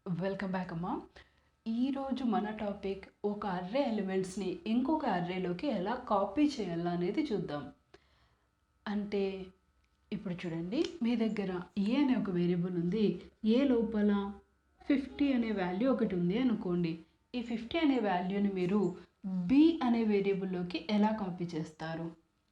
Welcome back అమ్మా. ఈరోజు మన టాపిక్ ఒక అర్రే ఎలిమెంట్స్ని ఇంకొక అర్రేలోకి ఎలా కాపీ చేయాలా అనేది చూద్దాం. అంటే ఇప్పుడు చూడండి, మీ దగ్గర ఏ అనే ఒక వేరియబుల్ ఉంది. ఏ లోపల 50 అనే వాల్యూ ఒకటి ఉంది అనుకోండి. ఈ 50 అనే వాల్యూని మీరు బి అనే వేరియబుల్లోకి ఎలా కాపీ చేస్తారు?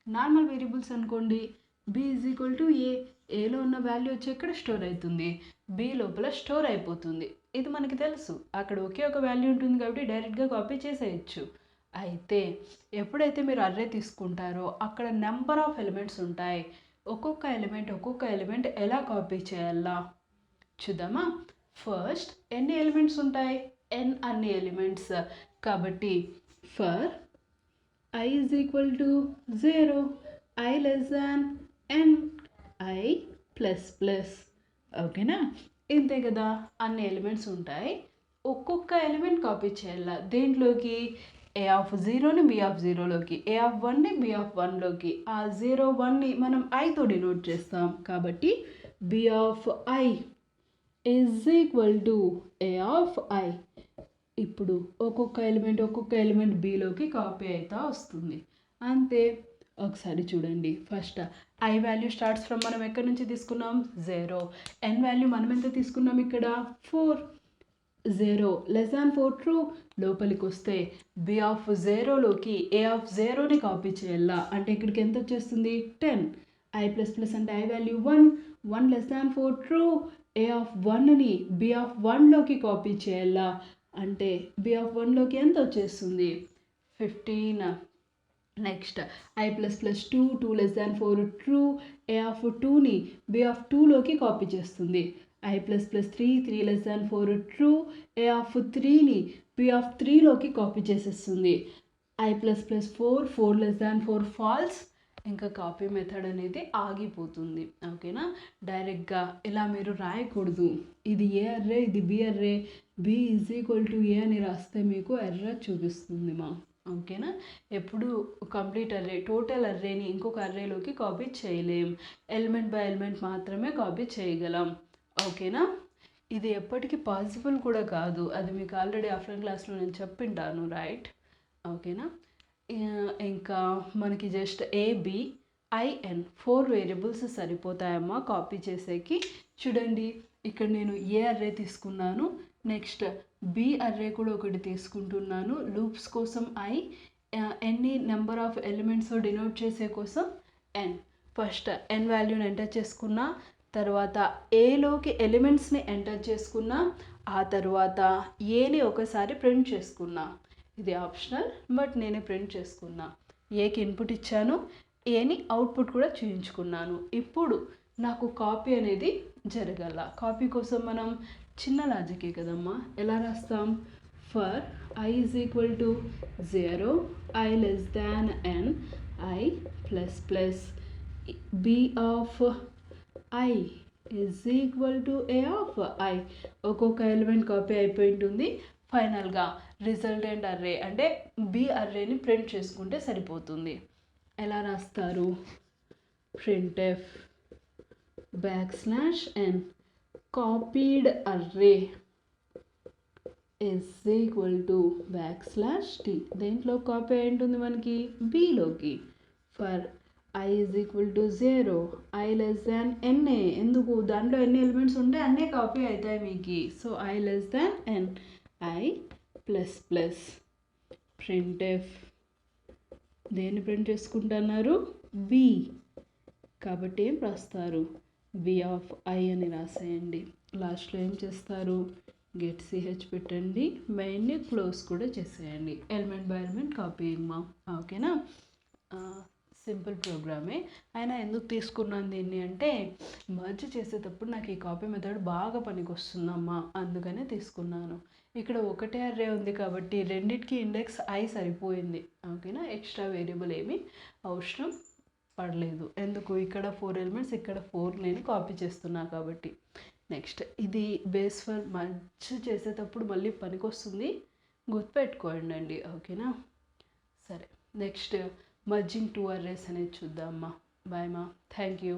నార్మల్ వేరియబుల్స్ అనుకోండి, బి ఈజ్ ఈక్వల్ టు ఏ. ఏలో ఉన్న వాల్యూ వచ్చి ఎక్కడ స్టోర్ అవుతుంది? బి లోపల స్టోర్ అయిపోతుంది. ఇది మనకి తెలుసు. అక్కడ ఒకే ఒక వాల్యూ ఉంటుంది కాబట్టి డైరెక్ట్గా కాపీ చేసేయచ్చు. అయితే ఎప్పుడైతే మీరు అర్రే తీసుకుంటారో అక్కడ నెంబర్ ఆఫ్ ఎలిమెంట్స్ ఉంటాయి. ఒక్కొక్క ఎలిమెంట్ ఎలా కాపీ చేయాలా చూద్దామా. ఫస్ట్ ఎన్ని ఎలిమెంట్స్ ఉంటాయి? n అన్ని ఎలిమెంట్స్. కాబట్టి for I is equal to 0, I less than n, I plus plus. ఓకేనా? ఇంతే కదా, అన్ని ఎలిమెంట్స్ ఉంటాయి. ఒక్కొక్క ఎలిమెంట్ కాపీ చేయాల. దేంట్లోకి? ఏ ఆఫ్ జీరోని బి ఆఫ్ జీరోలోకి, ఏ ఆఫ్ వన్ని బి ఆఫ్ వన్లోకి. ఆ 0, 1ని మనం ఐతో డినోట్ చేస్తాం. కాబట్టి B of I is equal to A of I. ఇప్పుడు ఒక్కొక్క ఎలిమెంట్ బిలోకి కాపీ అవుతా వస్తుంది. అంతే. ఒకసారి చూడండి. First I value starts from మనం ఎక్కడి నుంచి తీసుకున్నాం? 0. n వాల్యూ మనం ఎంత తీసుకున్నాం ఇక్కడ? 4. 0 లెస్ దాన్ 4 ట్రూ. లోపలికి వస్తే బి ఆఫ్ 0లోకి ఏ ఆఫ్ 0ని కాపీ చేయాలా. అంటే ఇక్కడికి ఎంత వచ్చేస్తుంది? 10. ఐ ప్లస్ ప్లస్ అంటే i value 1. 1 less than 4 true. A of 1ని బి ఆఫ్ 1లోకి కాపీ చేయాలా. అంటే బి ఆఫ్ 1లోకి ఎంత వచ్చేస్తుంది? 15. Next i plus plus 2. 2 less than 4 true. A of 2ని బి ఆఫ్ 2లోకి కాపీ చేస్తుంది. I plus plus 3. 3 less than 4 true. A of 3ని బి ఆఫ్ 3లోకి కాపీ చేసేస్తుంది. I plus plus 4. 4 less than 4 false. ఇంకా కాపీ మెథడ్ అనేది ఆగిపోతుంది. ఓకేనా? డైరెక్ట్గా ఇలా మీరు రాయకూడదు. ఇది ఏ అర్రే, ఇది b array. B is equal to a అని రాస్తే మీకు ఎర్రర్ చూపిస్తుంది మా. ఓకేనా? ఎప్పుడు కంప్లీట్ అర్రే, టోటల్ అర్రేని ఇంకొక అర్రేలోకి కాపీ చేయలేం. ఎలిమెంట్ బై ఎలిమెంట్ మాత్రమే కాపీ చేయగలం. ఓకేనా? ఇది ఎప్పటికీ పాసిబుల్ కూడా కాదు. అది మీకు ఆల్రెడీ ఆఫ్లైన్ క్లాస్లో నేను చెప్పింటాను, రైట్? ఓకేనా? ఇంకా మనకి జస్ట్ ABIN 4 వేరియబుల్స్ సరిపోతాయమ్మా కాపీ చేసేకి. చూడండి, ఇక్కడ నేను ఏ అర్రే తీసుకున్నాను, నెక్స్ట్ బి అర్రే కూడా ఒకటి తీసుకుంటున్నాను. లూప్స్ కోసం ఐ, ఎన్ని నెంబర్ ఆఫ్ ఎలిమెంట్స్ డినోట్ చేసే కోసం n. ఫస్ట్ n వాల్యూని ఎంటర్ చేసుకున్నా, తర్వాత ఏలోకి ఎలిమెంట్స్ని ఎంటర్ చేసుకున్నా, ఆ తర్వాత ఏని ఒకసారి ప్రింట్ చేసుకున్నా. ఇది ఆప్షనల్, బట్ నేనే ప్రింట్ చేసుకున్నా. ఏకి ఇన్పుట్ ఇచ్చాను, ఏని అవుట్పుట్ కూడా చూపించుకున్నాను. ఇప్పుడు నాకు కాపీ అనేది జరగాల. కాపీ కోసం మనం చిన్న లాజికే కదమ్మా. ఎలా రాస్తాం? For i is equal to 0, i less than n, i plus plus b of I is equal to A of i. ఒక్కొక్క ఎలిమెంట్ కాపీ అయిపోయి ఉంటుంది. ఫైనల్గా రిజల్టెంట్ అర్రే అంటే బి అర్రేని ప్రింట్ చేసుకుంటే సరిపోతుంది. ఎలా రాస్తారు? printf \n copied array is equal to \t. దేంట్లో కాపీ అయి ఉంటుంది మనకి? బిలోకి. For i is equal to 0, i less than n. ఎందుకు? దాంట్లో ఎన్ని ఎలిమెంట్స్ ఉంటే అన్నీ కాపీ అవుతాయి మీకు. So i less than n, i plus plus printf. దేన్ని ప్రింట్ చేసుకుంటున్నారు? బి. కాబట్టి ఏం రాస్తారు? బి ఆఫ్ ఐ అని రాసేయండి. లాస్ట్లో ఏం చేస్తారు? గెట్ సిహెచ్ పెట్టండి, మెయిన్ని క్లోజ్ కూడా చేసేయండి. ఎలిమెంట్ బై ఎలిమెంట్ కాపీయింగ్ మా. ఓకేనా? సింపుల్ ప్రోగ్రామే. అయినా ఎందుకు తీసుకున్నాను దీన్ని అంటే, మర్జ్ చేసేటప్పుడు నాకు ఈ కాపీ మెథడ్ బాగా పనికి వస్తుందమ్మా, అందుకనే తీసుకున్నాను. ఇక్కడ ఒకటే అర్రే ఉంది కాబట్టి రెండిటికి ఇండెక్స్ ఐ సరిపోయింది. ఓకేనా? ఎక్స్ట్రా వేరియబుల్ ఏమీ అవసరం పడలేదు. ఎందుకు? ఇక్కడ 4 ఎలిమెంట్స్, ఇక్కడ 4 నేను కాపీ చేస్తున్నా కాబట్టి. నెక్స్ట్ ఇది బేస్ ఫర్ మర్జ్ చేసేటప్పుడు మళ్ళీ పనికి వస్తుంది, గుర్తుపెట్టుకోండి. ఓకేనా? సరే, నెక్స్ట్ మర్జింగ్ 2 అర్రేస్ అనేది చూద్దామమ్మా. బాయ్ మా. Thank you.